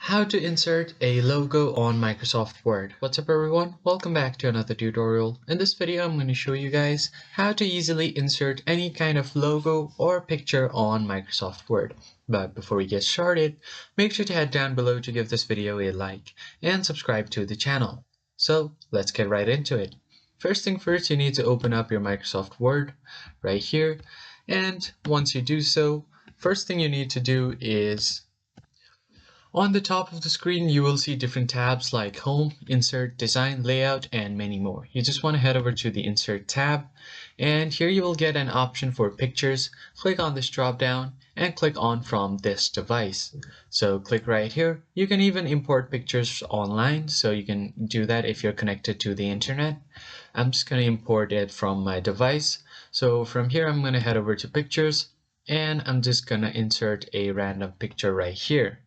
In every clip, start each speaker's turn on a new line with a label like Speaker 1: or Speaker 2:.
Speaker 1: How to insert a logo on Microsoft Word. What's up everyone? Welcome back to another tutorial. In this video, I'm going to show you guys how to easily insert any kind of logo or picture on Microsoft Word. But before we get started, make sure to head down below to give this video a like and subscribe to the channel. So let's get right into it. First thing first, you need to open up your Microsoft Word right here. And once you do so, first thing you need to do is on the top of the screen, you will see different tabs like Home, Insert, Design, Layout, and many more. You just want to head over to the Insert tab, and here you will get an option for Pictures. Click on this drop down and click on From this device. So click right here. You can even import pictures online, so you can do that if you're connected to the internet. I'm just going to import it from my device. So from here, I'm going to head over to Pictures, and I'm just going to insert a random picture right here.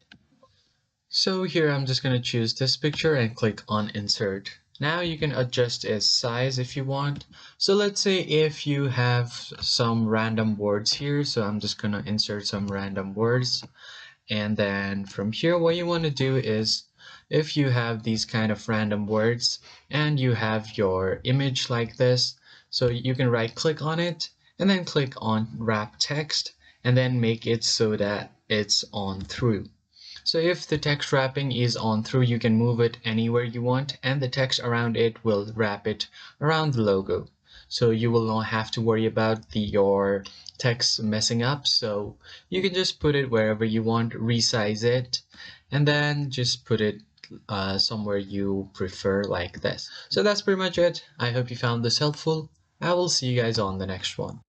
Speaker 1: So here I'm just going to choose this picture and click on insert. Now you can adjust its size if you want. So let's say if you have some random words here, so I'm just going to insert some random words. And then from here, what you want to do is if you have these kind of random words and you have your image like this, so you can right click on it and then click on wrap text and then make it so that it's on through. So if the text wrapping is on through, you can move it anywhere you want and the text around it will wrap it around the logo. So you will not have to worry about your text messing up. So you can just put it wherever you want, resize it, and then just put it somewhere you prefer like this. So that's pretty much it. I hope you found this helpful. I will see you guys on the next one.